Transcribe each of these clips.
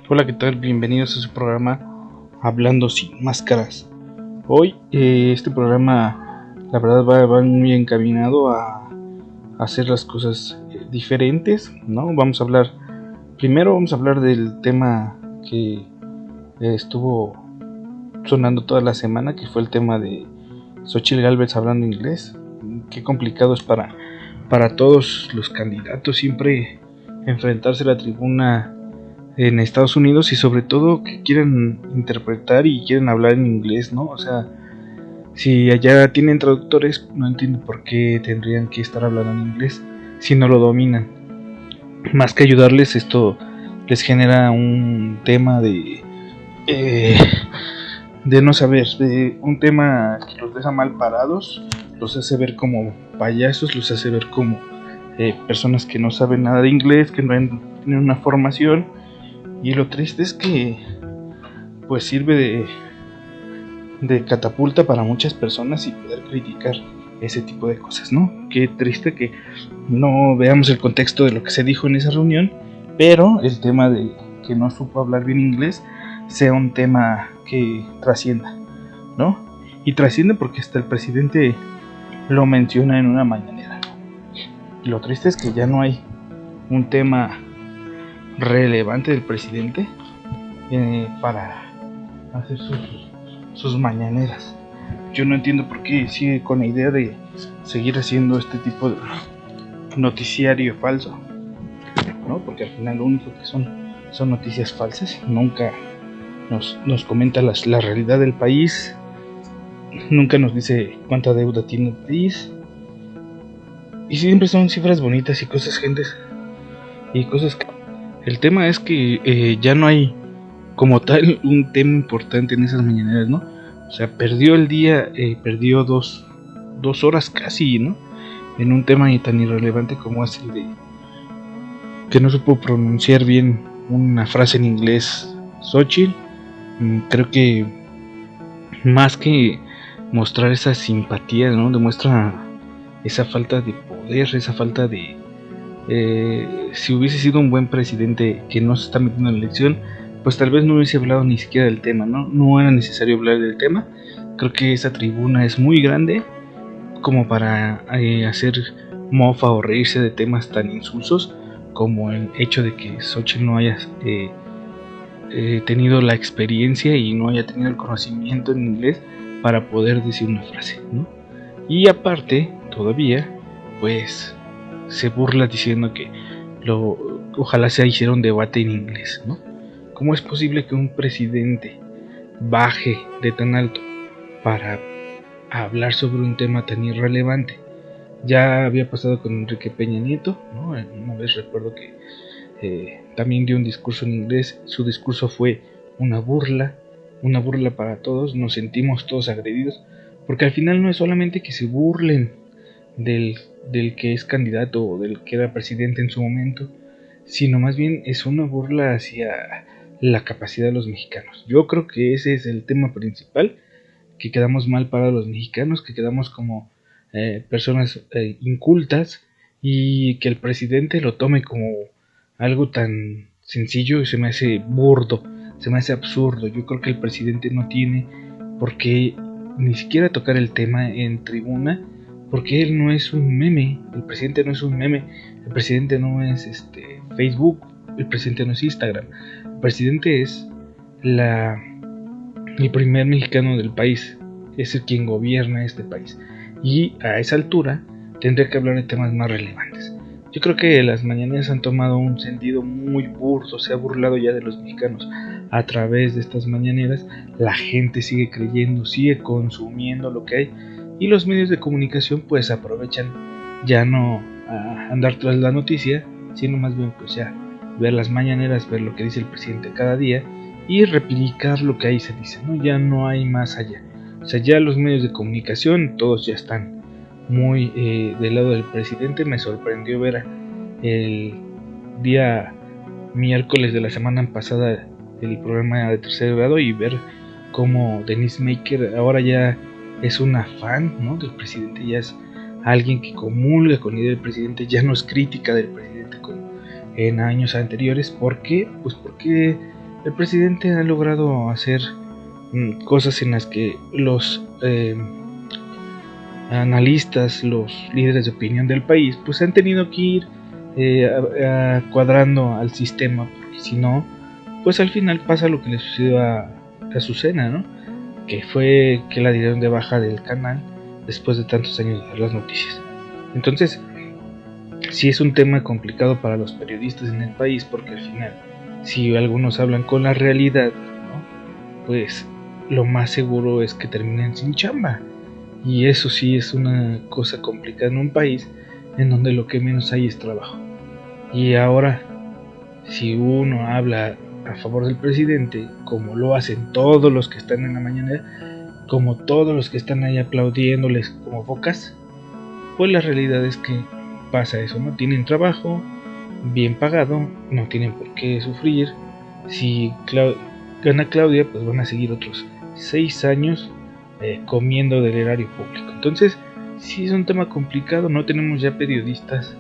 Hola, ¿qué tal? Bienvenidos a su programa Hablando sin Máscaras. Hoy este programa, la verdad, va muy encaminado a hacer las cosas diferentes, ¿no? Primero vamos a hablar del tema que estuvo sonando toda la semana, que fue el tema de Xochitl Gálvez hablando inglés. Qué complicado es para todos los candidatos siempre enfrentarse a la tribuna en Estados Unidos, y sobre todo que quieren interpretar y quieren hablar en inglés, ¿no? O sea, si allá tienen traductores, no entiendo por qué tendrían que estar hablando en inglés si no lo dominan. Más que ayudarles, esto les genera un tema eh, de no saber, de un tema que los deja mal parados, los hace ver como payasos, los hace ver como personas que no saben nada de inglés, que no tienen una formación. Y lo triste es que pues sirve de catapulta para muchas personas y poder criticar ese tipo de cosas, ¿no? Qué triste que no veamos el contexto de lo que se dijo en esa reunión, pero el tema de que no supo hablar bien inglés sea un tema que trascienda, ¿no? Y trasciende porque hasta el presidente lo menciona en una mañanera. Y lo triste es que ya no hay un tema relevante del presidente para hacer sus mañaneras. Yo no entiendo por qué sigue con la idea de seguir haciendo este tipo de noticiario falso, ¿no? Porque al final lo único que son noticias falsas. Nunca nos comenta la realidad del país, nunca nos dice cuánta deuda tiene el país, y siempre son cifras bonitas y cosas gentes y cosas que... El tema es que ya no hay como tal un tema importante en esas mañaneras, ¿no? O sea, perdió el día, perdió dos horas casi, ¿no? En un tema tan irrelevante como es el de que no supo pronunciar bien una frase en inglés Xochitl. Creo que más que mostrar esa simpatía, ¿no? Demuestra esa falta de poder, esa falta de... si hubiese sido un buen presidente que no se está metiendo en la elección, pues tal vez no hubiese hablado ni siquiera del tema, ¿no? No era necesario hablar del tema. Creo que esa tribuna es muy grande como para hacer mofa o reírse de temas tan insulsos como el hecho de que Xochitl no haya tenido la experiencia y no haya tenido el conocimiento en inglés para poder decir una frase, ¿no? Y aparte, todavía, pues se burla diciendo que ojalá se hiciera un debate en inglés, ¿no? ¿Cómo es posible que un presidente baje de tan alto para hablar sobre un tema tan irrelevante? Ya había pasado con Enrique Peña Nieto, ¿no? Una vez recuerdo que también dio un discurso en inglés. Su discurso fue una burla para todos. Nos sentimos todos agredidos, porque al final no es solamente que se burlen del, del que es candidato o del que era presidente en su momento, sino más bien es una burla hacia la capacidad de los mexicanos. Yo creo que ese es el tema principal, que quedamos mal para los mexicanos, que quedamos como personas incultas, y que el presidente lo tome como algo tan sencillo y se me hace burdo, se me hace absurdo. Yo creo que el presidente no tiene por qué ni siquiera tocar el tema en tribuna, porque él no es un meme, el presidente no es un meme, el presidente no es Facebook, el presidente no es Instagram, el presidente es el primer mexicano del país, es el quien gobierna este país, y a esa altura tendría que hablar de temas más relevantes. Yo creo que las mañaneras han tomado un sentido muy burdo, se ha burlado ya de los mexicanos a través de estas mañaneras. La gente sigue creyendo, sigue consumiendo lo que hay, y los medios de comunicación pues aprovechan ya no a andar tras la noticia, sino más bien pues ya ver las mañaneras, ver lo que dice el presidente cada día y replicar lo que ahí se dice, ¿no? Ya no hay más allá. O sea, ya los medios de comunicación todos ya están muy del lado del presidente. Me sorprendió ver el día miércoles de la semana pasada el programa de tercer grado y ver cómo Denise Maker ahora ya es una fan, ¿no?, del presidente, ya es alguien que comulga con la idea del presidente, ya no es crítica del presidente como en años anteriores. ¿Por qué? Pues porque el presidente ha logrado hacer cosas en las que los analistas, los líderes de opinión del país, pues han tenido que ir cuadrando al sistema, porque si no, pues al final pasa lo que le sucedió a Azucena, ¿no? Que fue que la dieron de baja del canal después de tantos años de dar las noticias. Entonces, sí es un tema complicado para los periodistas en el país, porque al final, si algunos hablan con la realidad, ¿no? Pues lo más seguro es que terminen sin chamba. Y eso sí es una cosa complicada en un país en donde lo que menos hay es trabajo. Y ahora, si uno habla a favor del presidente, como lo hacen todos los que están en la mañana, como todos los que están ahí aplaudiéndoles como focas, pues la realidad es que pasa eso, no tienen trabajo bien pagado, no tienen por qué sufrir. Si gana Claudia, pues van a seguir otros 6 años comiendo del erario público. Entonces, sí es un tema complicado, no tenemos ya periodistas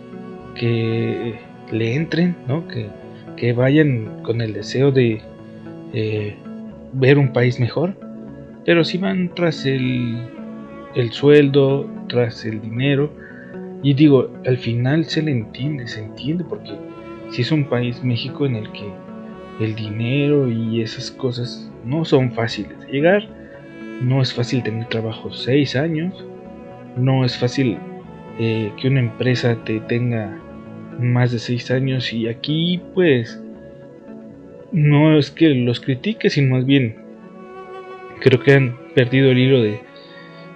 que le entren, ¿no? Que vayan con el deseo de ver un país mejor, pero sí van tras el sueldo, tras el dinero. Y digo, al final se entiende, porque si es un país, México, en el que el dinero y esas cosas no son fáciles de llegar, no es fácil tener trabajo 6 años, no es fácil que una empresa te tenga más de 6 años, y aquí pues no es que los critique, sino más bien creo que han perdido el hilo de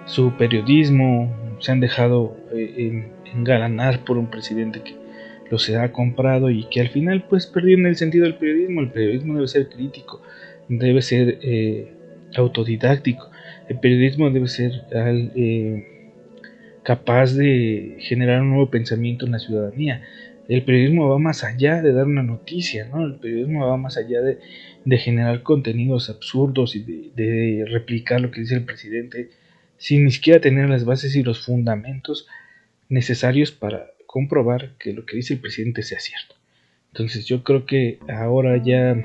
su periodismo, se han dejado engalanar por un presidente que los ha comprado y que al final pues perdieron el sentido del periodismo. El periodismo debe ser crítico, debe ser autodidáctico, el periodismo debe ser capaz de generar un nuevo pensamiento en la ciudadanía. El periodismo va más allá de dar una noticia, ¿no? El periodismo va más allá de generar contenidos absurdos y de replicar lo que dice el presidente sin ni siquiera tener las bases y los fundamentos necesarios para comprobar que lo que dice el presidente sea cierto. Entonces yo creo que ahora ya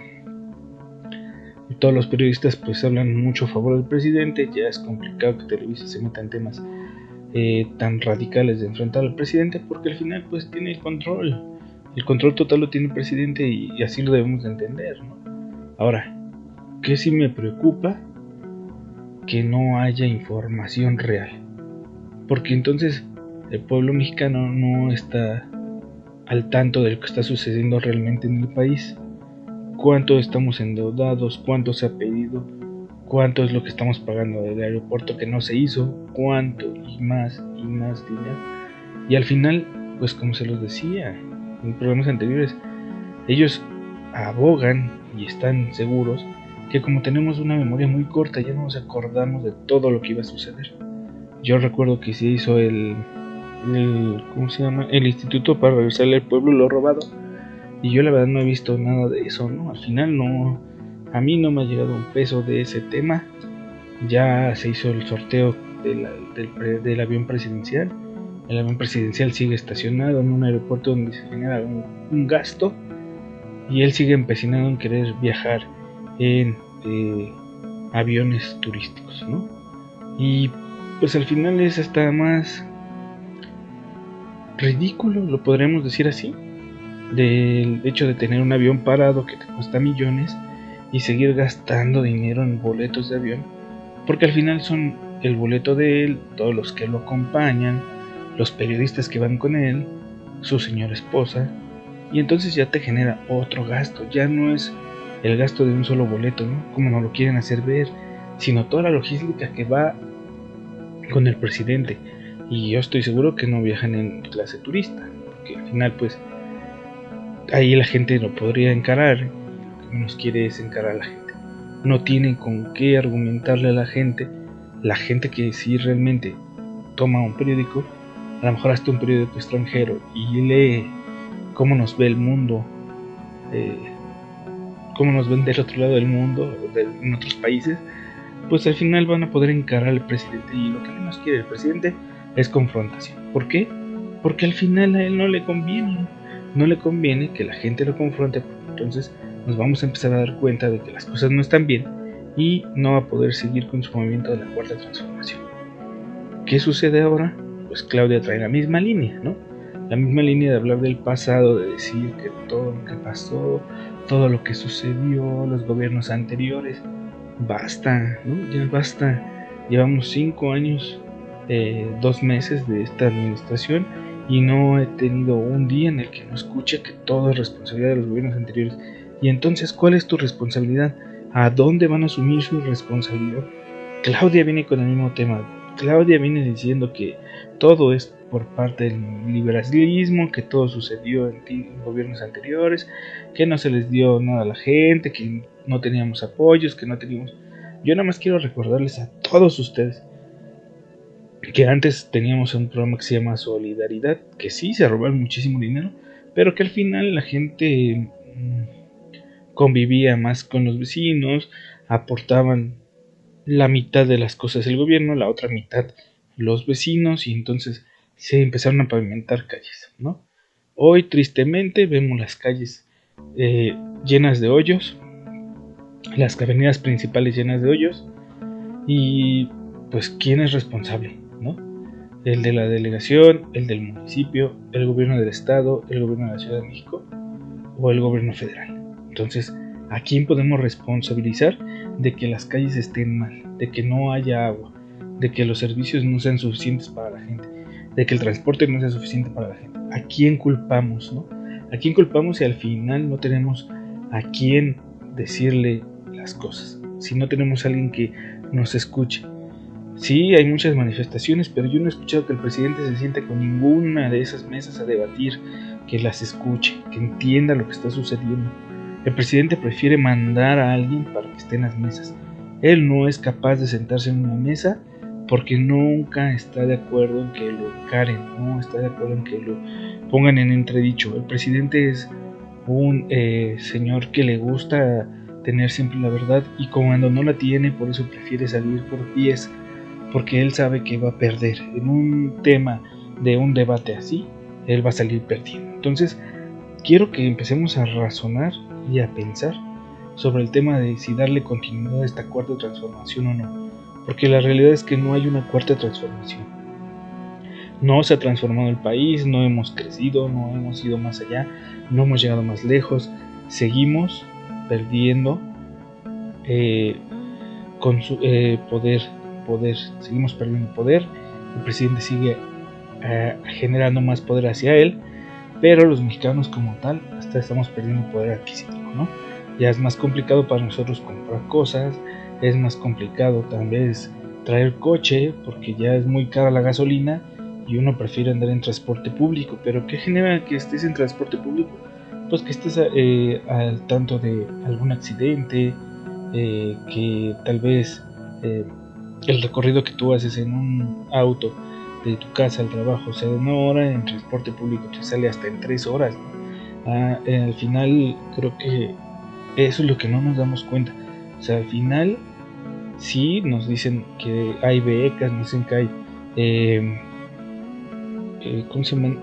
todos los periodistas pues hablan mucho a favor del presidente. Ya es complicado que Televisa se meta en temas tan radicales de enfrentar al presidente, porque al final pues tiene el control total lo tiene el presidente, y así lo debemos de entender, ¿no? Ahora, ¿qué sí me preocupa? Que no haya información real, porque entonces el pueblo mexicano no está al tanto de lo que está sucediendo realmente en el país. Cuánto estamos endeudados, cuánto se ha pedido, cuánto es lo que estamos pagando del aeropuerto que no se hizo, cuánto y más dinero. Y al final, pues como se los decía en programas anteriores, ellos abogan y están seguros que como tenemos una memoria muy corta, ya no nos acordamos de todo lo que iba a suceder. Yo recuerdo que se hizo ¿cómo se llama? El Instituto para Regresarle al Pueblo lo Robado, y yo la verdad no he visto nada de eso, ¿no? Al final no, a mí no me ha llegado un peso de ese tema. Ya se hizo el sorteo del avión presidencial. El avión presidencial sigue estacionado en un aeropuerto donde se genera un gasto, y él sigue empecinado en querer viajar en aviones turísticos, ¿no? Y pues al final es hasta más ridículo, lo podremos decir así, del hecho de tener un avión parado que te cuesta millones y seguir gastando dinero en boletos de avión, porque al final son el boleto de él, todos los que lo acompañan, los periodistas que van con él, su señora esposa, y entonces ya te genera otro gasto. Ya no es el gasto de un solo boleto, ¿no? Como nos lo quieren hacer ver, sino toda la logística que va con el presidente. Y yo estoy seguro que no viajan en clase turista, porque al final pues ahí la gente lo podría encarar. Lo que menos quiere es encarar a la gente. No tiene con qué argumentarle a la gente que sí realmente toma un periódico, a lo mejor hasta un periódico extranjero, y lee cómo nos ve el mundo, cómo nos ven del otro lado del mundo, en otros países, pues al final van a poder encarar al presidente. Y lo que menos quiere el presidente es confrontación. ¿Por qué? Porque al final a él no le conviene que la gente lo confronte, porque entonces nos vamos a empezar a dar cuenta de que las cosas no están bien y no va a poder seguir con su movimiento de la cuarta transformación. ¿Qué sucede ahora? Pues Claudia trae la misma línea, ¿no? La misma línea de hablar del pasado, de decir que todo lo que pasó, todo lo que sucedió, los gobiernos anteriores, basta, ¿no? Ya basta. Llevamos 5 años, 2 meses de esta administración y no he tenido un día en el que no escuche que todo es responsabilidad de los gobiernos anteriores. Y entonces, ¿cuál es tu responsabilidad? ¿A dónde van a asumir su responsabilidad? Claudia viene con el mismo tema. Claudia viene diciendo que todo es por parte del liberalismo, que todo sucedió en gobiernos anteriores, que no se les dio nada a la gente, que no teníamos apoyos, que no teníamos... Yo nada más quiero recordarles a todos ustedes que antes teníamos un programa que se llama Solidaridad, que sí se robaron muchísimo dinero, pero que al final la gente convivía más con los vecinos, aportaban la mitad de las cosas del gobierno, la otra mitad los vecinos, y entonces se empezaron a pavimentar calles, ¿no? Hoy tristemente vemos las calles llenas de hoyos, las avenidas principales llenas de hoyos, y pues ¿quién es responsable? ¿No? El de la delegación, el del municipio, el gobierno del estado, el gobierno de la Ciudad de México o el gobierno federal. Entonces, ¿a quién podemos responsabilizar de que las calles estén mal, de que no haya agua, de que los servicios no sean suficientes para la gente, de que el transporte no sea suficiente para la gente? ¿A quién culpamos, no? ¿A quién culpamos si al final no tenemos a quién decirle las cosas? Si no tenemos a alguien que nos escuche. Sí, hay muchas manifestaciones, pero yo no he escuchado que el presidente se siente con ninguna de esas mesas a debatir, que las escuche, que entienda lo que está sucediendo. El presidente prefiere mandar a alguien para que esté en las mesas. Él no es capaz de sentarse en una mesa porque nunca está de acuerdo en que lo encaren, no está de acuerdo en que lo pongan en entredicho. El presidente es un señor que le gusta tener siempre la verdad y cuando no la tiene, por eso prefiere salir por pies, porque él sabe que va a perder. En un tema de un debate así, él va a salir perdiendo. Entonces, quiero que empecemos a razonar y a pensar sobre el tema de si darle continuidad a esta cuarta transformación o no. Porque la realidad es que no hay una cuarta transformación. No se ha transformado el país, no hemos crecido, no hemos ido más allá, no hemos llegado más lejos. Seguimos perdiendo con su poder, seguimos perdiendo poder. El presidente sigue generando más poder hacia él, pero los mexicanos como tal hasta estamos perdiendo poder adquisitivo, ¿no? Ya es más complicado para nosotros comprar cosas, es más complicado tal vez traer coche porque ya es muy cara la gasolina y uno prefiere andar en transporte público. Pero ¿qué genera que estés en transporte público? Pues que estés al tanto de algún accidente, que tal vez el recorrido que tú haces en un auto de tu casa al trabajo sea de 1 hora, en transporte público te sale hasta en 3 horas, ¿no? Al final creo que eso es lo que no nos damos cuenta. O sea, al final sí nos dicen que hay becas, nos dicen que hay ¿cómo se llaman?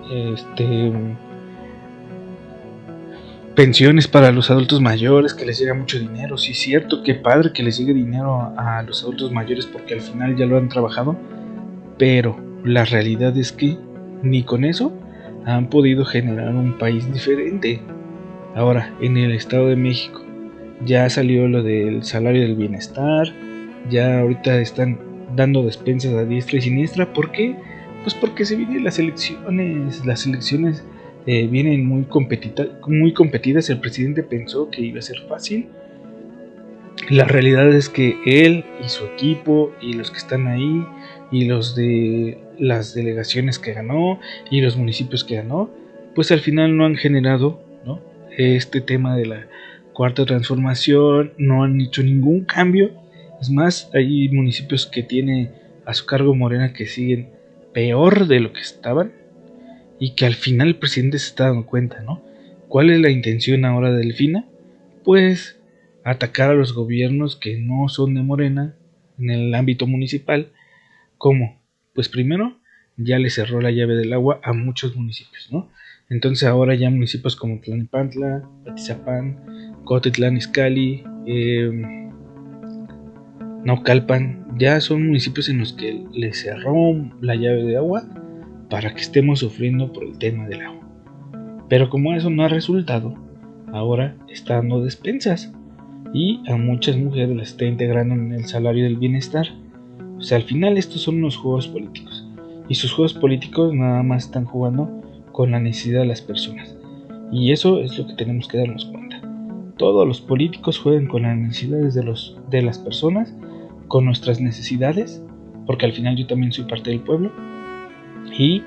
Pensiones para los adultos mayores, que les llega mucho dinero. Sí, es cierto, qué padre que les llegue dinero a los adultos mayores porque al final ya lo han trabajado, pero la realidad es que ni con eso han podido generar un país diferente. Ahora, en el Estado de México ya salió lo del salario del bienestar, ya ahorita están dando despensas a diestra y siniestra. ¿Por qué? Pues porque se vienen las elecciones vienen muy competidas. El presidente pensó que iba a ser fácil. La realidad es que él y su equipo y los que están ahí y los de las delegaciones que ganó y los municipios que ganó, pues al final no han generado, ¿no?, este tema de la cuarta transformación, no han hecho ningún cambio. Es más, hay municipios que tiene a su cargo Morena que siguen peor de lo que estaban y que al final el presidente se está dando cuenta, ¿no? ¿Cuál es la intención ahora de Delfina? Pues atacar a los gobiernos que no son de Morena en el ámbito municipal. ¿Cómo? Pues primero ya le cerró la llave del agua a muchos municipios, ¿no? Entonces ahora ya municipios como Tlalnepantla, Atizapán, Cotitlán Izcalli, Naucalpan, ya son municipios en los que les cerró la llave de agua para que estemos sufriendo por el tema del agua. Pero como eso no ha resultado, ahora está dando despensas y a muchas mujeres las está integrando en el salario del bienestar. O sea, al final estos son unos juegos políticos y sus juegos políticos nada más están jugando con la necesidad de las personas, y eso es lo que tenemos que darnos cuenta. Todos los políticos juegan con las necesidades de las personas, con nuestras necesidades, porque al final yo también soy parte del pueblo, y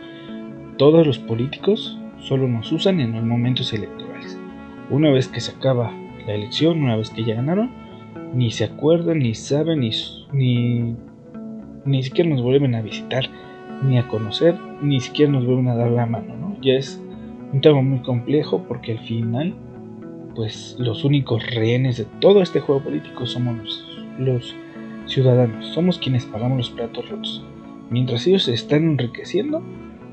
todos los políticos solo nos usan en los momentos electorales. Una vez que se acaba la elección, una vez que ya ganaron, ni se acuerdan, ni saben, ni siquiera nos vuelven a visitar, ni a conocer, ni siquiera nos vuelven a dar la mano, ¿no? Ya es un tema muy complejo, porque al final, pues los únicos rehenes de todo este juego político somos los ciudadanos, somos quienes pagamos los platos rotos. Mientras ellos se están enriqueciendo,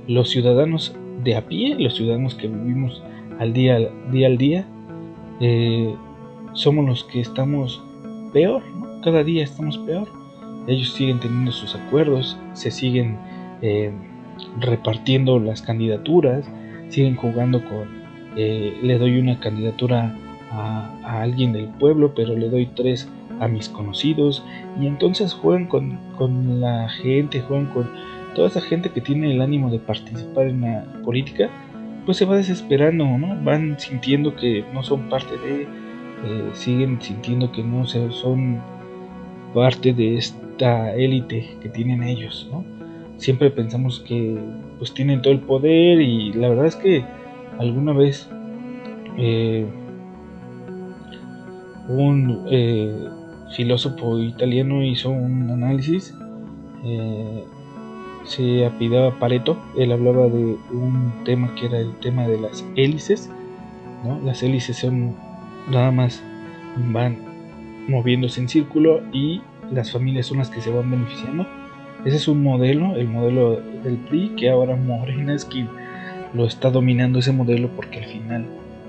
los ciudadanos de a pie, los ciudadanos que vivimos al día al día, somos los que estamos peor, ¿no? Cada día estamos peor. Ellos siguen teniendo sus acuerdos, se siguen repartiendo las candidaturas, siguen jugando con le doy una candidatura a alguien del pueblo, pero le doy 3 a mis conocidos, y entonces juegan con la gente, juegan con toda esa gente que tiene el ánimo de participar en la política, pues se va desesperando, ¿no? Van sintiendo que no son parte de, siguen sintiendo que no son parte de esta élite que tienen ellos, ¿no? Siempre pensamos que pues tienen todo el poder, y la verdad es que alguna vez un filósofo italiano hizo un análisis, se apellidaba Pareto. Él hablaba de un tema que era el tema de las hélices, ¿no? Las hélices son nada más, van moviéndose en círculo y las familias son las que se van beneficiando. Ese es un modelo, el modelo del PRI, que ahora Morena es quien lo está dominando ese modelo, porque al final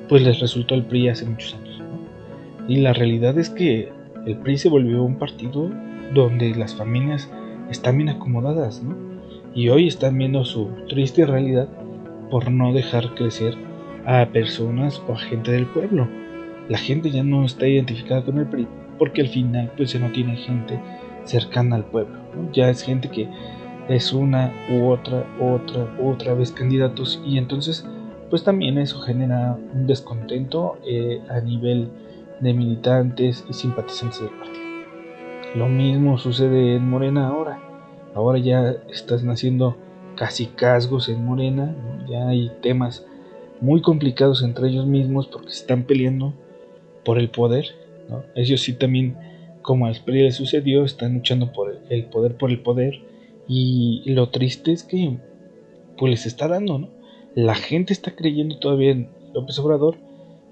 pues les resultó el PRI hace muchos años, ¿no? Y la realidad es que el PRI se volvió un partido donde las familias están bien acomodadas, ¿no? Y hoy están viendo su triste realidad por no dejar crecer a personas o a gente del pueblo. La gente ya no está identificada con el PRI, porque al final pues se no tiene gente cercana al pueblo, ¿no? Ya es gente que es una u otra vez candidatos, y entonces pues también eso genera un descontento a nivel de militantes y simpatizantes del partido. Lo mismo sucede en Morena ahora. Ahora ya están haciendo cacicazgos en Morena, ¿no? Ya hay temas muy complicados entre ellos mismos porque se están peleando por el poder, ¿no? Ellos sí también, como al PRI le sucedió, están luchando por el poder, y lo triste es que pues les está dando, ¿no? La gente está creyendo todavía en López Obrador,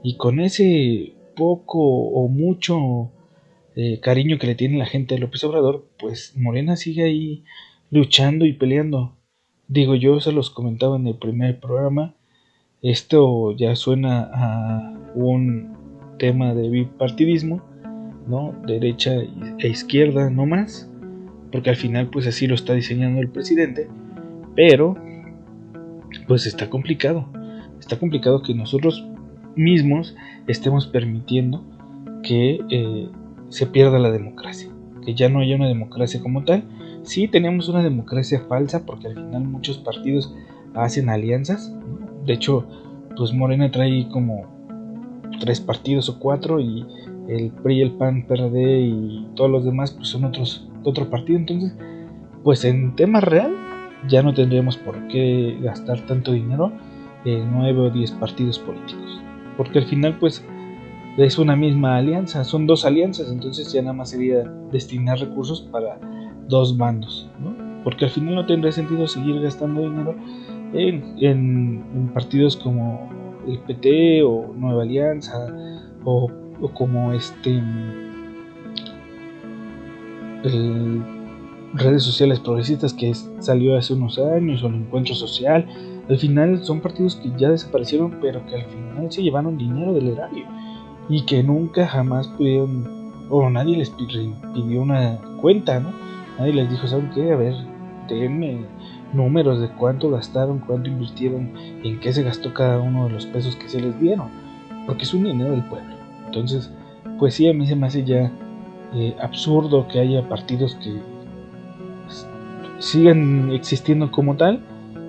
y con ese poco o mucho cariño que le tiene la gente a López Obrador, pues Morena sigue ahí luchando y peleando. Digo, yo se los comentaba en el primer programa, esto ya suena a un tema de bipartidismo, ¿no? Derecha e izquierda, no más, porque al final pues así lo está diseñando el presidente, pero pues está complicado que nosotros mismos estemos permitiendo que se pierda la democracia, que ya no haya una democracia como tal. Sí tenemos una democracia falsa, porque al final muchos partidos hacen alianzas, ¿no? De hecho, pues Morena trae como 3 partidos o 4, y el PRI, el PAN, PRD y todos los demás pues son otro partido. Entonces, pues en tema real ya no tendríamos por qué gastar tanto dinero en 9 o 10 partidos políticos, porque al final pues es una misma alianza, son 2 alianzas, entonces ya nada más sería destinar recursos para 2 bandos, ¿no? Porque al final no tendría sentido seguir gastando dinero en partidos como el PT o Nueva Alianza, o como redes sociales progresistas que salió hace unos años, o el Encuentro Social. Al final son partidos que ya desaparecieron, pero que al final se llevaron dinero del erario. y que nunca jamás pudieron, o nadie les pidió una cuenta, ¿no? Nadie les dijo, ¿saben qué? A ver, denme números de cuánto gastaron, cuánto invirtieron, en qué se gastó cada uno de los pesos que se les dieron, porque es un dinero del pueblo. Entonces, pues sí, a mí se me hace ya absurdo que haya partidos que sigan existiendo como tal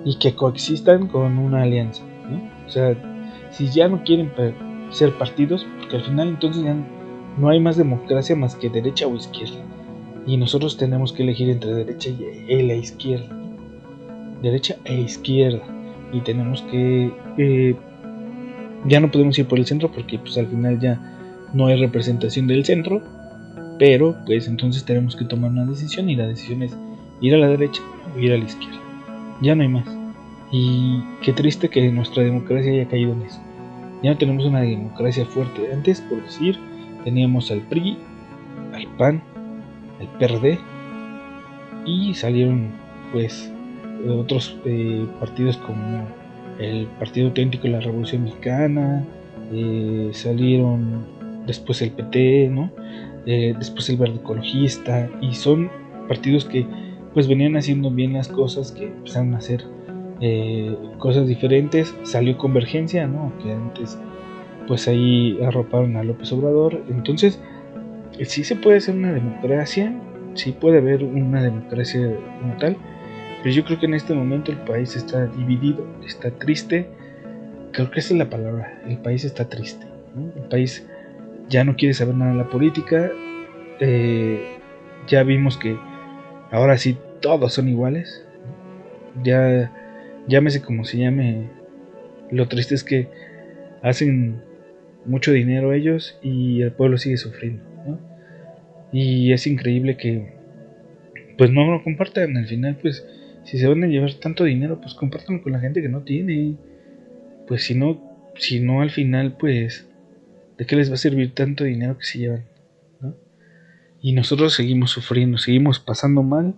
y que coexistan con una alianza, ¿no? O sea, si ya no quieren ser partidos, porque al final entonces ya no hay más democracia más que derecha o izquierda, y nosotros tenemos que elegir entre derecha y la izquierda, derecha e izquierda, y tenemos que ya no podemos ir por el centro porque pues al final ya no hay representación del centro, pero pues entonces tenemos que tomar una decisión, y la decisión es ir a la derecha o ir a la izquierda. Ya no hay más. Y qué triste que nuestra democracia haya caído en eso. Ya no tenemos una democracia fuerte. Antes, por decir, teníamos al PRI, al PAN, al PRD, y salieron pues otros partidos como el Partido Auténtico de la Revolución Mexicana, salieron después el PT, ¿no? Después el Verde Ecologista, y son partidos que pues venían haciendo bien las cosas, que empezaron a hacer cosas diferentes. Salió Convergencia, ¿no? Que antes pues ahí arroparon a López Obrador. Entonces sí se puede hacer una democracia, sí puede haber una democracia como tal, pero yo creo que en este momento el país está dividido, está triste. Creo que esa es la palabra, el país está triste, ¿no? El país ya no quiere saber nada de la política. Ya vimos que ahora sí todos son iguales, ya llámese como se llame. Lo triste es que hacen mucho dinero ellos y el pueblo sigue sufriendo, ¿no? Y es increíble que pues no lo compartan. Al final, pues si se van a llevar tanto dinero, pues compártanlo con la gente que no tiene. Pues si no al final, pues ¿de qué les va a servir tanto dinero que se llevan, ¿no? Y nosotros seguimos sufriendo, seguimos pasando mal.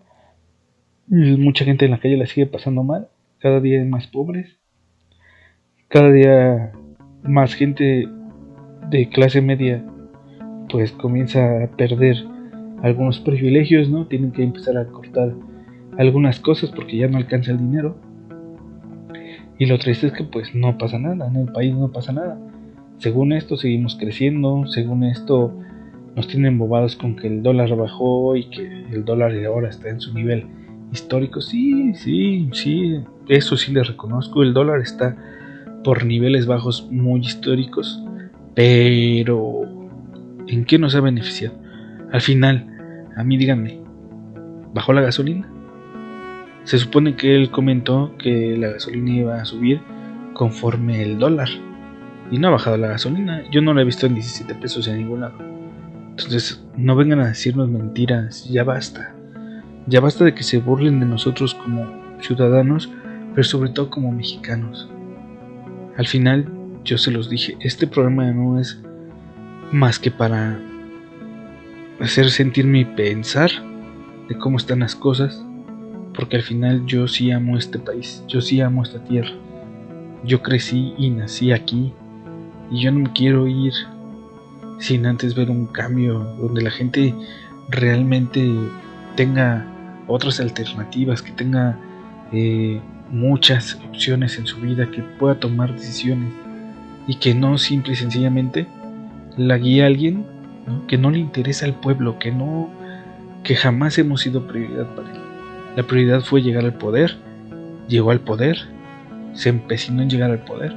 Y mucha gente en la calle la sigue pasando mal. Cada día hay más pobres, cada día más gente de clase media pues comienza a perder algunos privilegios, ¿no? Tienen que empezar a cortar algunas cosas porque ya no alcanza el dinero. Y lo triste es que pues no pasa nada, en el país no pasa nada. Según esto seguimos creciendo, según esto nos tienen embobados con que el dólar bajó y que el dólar ahora está en su nivel histórico. Sí, eso sí le reconozco, el dólar está por niveles bajos muy históricos, pero ¿en qué nos ha beneficiado? Al final, a mí díganme, ¿bajó la gasolina? Se supone que él comentó que la gasolina iba a subir conforme el dólar, y no ha bajado la gasolina. Yo no la he visto en 17 pesos en ningún lado. Entonces no vengan a decirnos mentiras, ya basta. Ya basta de que se burlen de nosotros como ciudadanos, pero sobre todo como mexicanos. Al final, yo se los dije, este programa no es más que para hacer sentirme y pensar de cómo están las cosas, porque al final yo sí amo este país, yo sí amo esta tierra. Yo crecí y nací aquí, y yo no me quiero ir sin antes ver un cambio donde la gente realmente tenga otras alternativas, que tenga muchas opciones en su vida, que pueda tomar decisiones, y que no simple y sencillamente la guíe a alguien, ¿no? Que no le interesa al pueblo, que jamás hemos sido prioridad para él. La prioridad fue llegar al poder, llegó al poder, se empecinó en llegar al poder.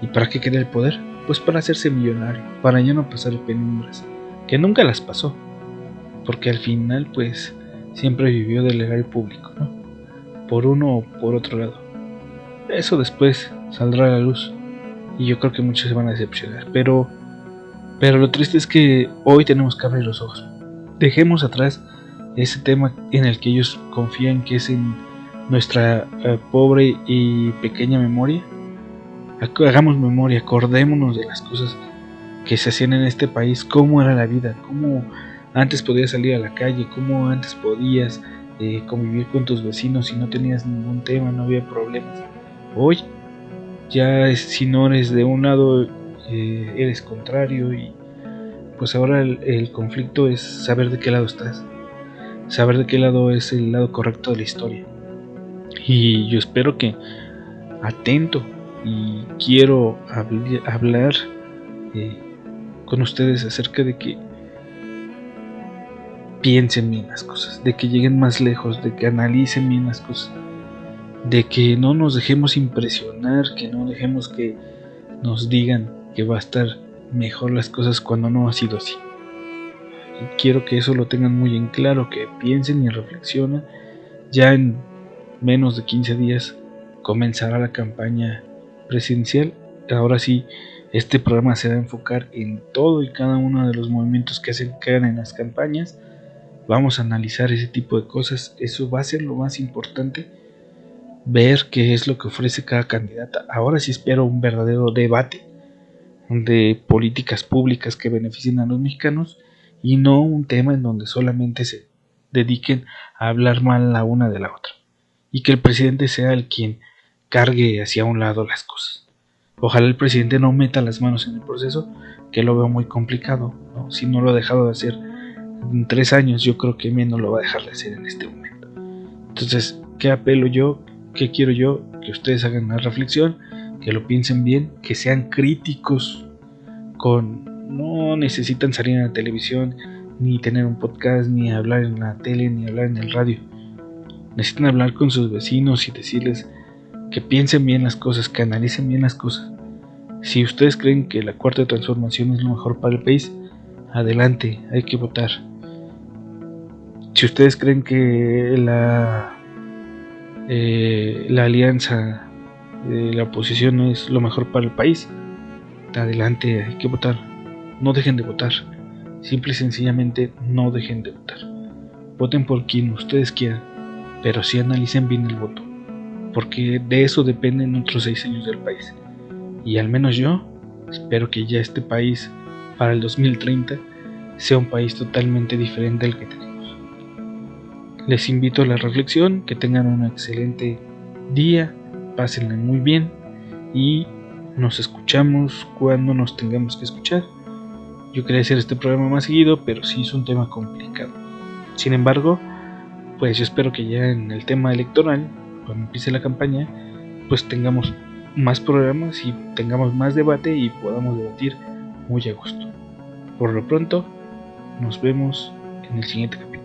¿Y para qué quería el poder? Pues para hacerse millonario, para ya no pasar penumbras, que nunca las pasó, porque al final pues siempre vivió del erario público, ¿no? Por uno o por otro lado. Eso después saldrá a la luz, y yo creo que muchos se van a decepcionar, pero lo triste es que hoy tenemos que abrir los ojos. Dejemos atrás ese tema en el que ellos confían que es en nuestra pobre y pequeña memoria. Hagamos memoria, acordémonos de las cosas que se hacían en este país, cómo era la vida, cómo antes podías salir a la calle, cómo antes podías convivir con tus vecinos y no tenías ningún tema, no había problemas. Hoy ya si no eres de un lado eres contrario, y pues ahora el conflicto es saber de qué lado estás, saber de qué lado es el lado correcto de la historia. Y yo espero que atento, y quiero hablar con ustedes acerca de que piensen bien las cosas, de que lleguen más lejos, de que analicen bien las cosas, de que no nos dejemos impresionar, que no dejemos que nos digan que va a estar mejor las cosas cuando no ha sido así. Y quiero que eso lo tengan muy en claro, que piensen y reflexionen. Ya en menos de 15 días comenzará la campaña presidencial. Ahora sí, este programa se va a enfocar en todo y cada uno de los movimientos que se quedan en las campañas. Vamos a analizar ese tipo de cosas. Eso va a ser lo más importante, ver qué es lo que ofrece cada candidata. Ahora sí espero un verdadero debate de políticas públicas que beneficien a los mexicanos, y no un tema en donde solamente se dediquen a hablar mal la una de la otra, y que el presidente sea el quien cargue hacia un lado las cosas. Ojalá el presidente no meta las manos en el proceso, que lo veo muy complicado, ¿no? Si no lo ha dejado de hacer en 3 años, yo creo que menos lo va a dejar de hacer en este momento. Entonces, ¿qué apelo yo? ¿Qué quiero yo? Que ustedes hagan una reflexión, que lo piensen bien, que sean críticos no necesitan salir en la televisión, ni tener un podcast, ni hablar en la tele, ni hablar en el radio. Necesitan hablar con sus vecinos y decirles que piensen bien las cosas, que analicen bien las cosas. Si ustedes creen que la cuarta transformación es lo mejor para el país, adelante, hay que votar. Si ustedes creen que la alianza de la oposición no es lo mejor para el país, adelante, hay que votar. No dejen de votar. Simple y sencillamente no dejen de votar. Voten por quien ustedes quieran, pero sí analicen bien el voto, porque de eso dependen otros 6 años del país. Y al menos yo espero que ya este país, para el 2030, sea un país totalmente diferente al que tenemos. Les invito a la reflexión, que tengan un excelente día, pásenla muy bien, y nos escuchamos cuando nos tengamos que escuchar. Yo quería hacer este programa más seguido, pero sí es un tema complicado. Sin embargo, pues yo espero que ya en el tema electoral, cuando empiece la campaña, pues tengamos más programas y tengamos más debate y podamos debatir muy a gusto. Por lo pronto, nos vemos en el siguiente capítulo.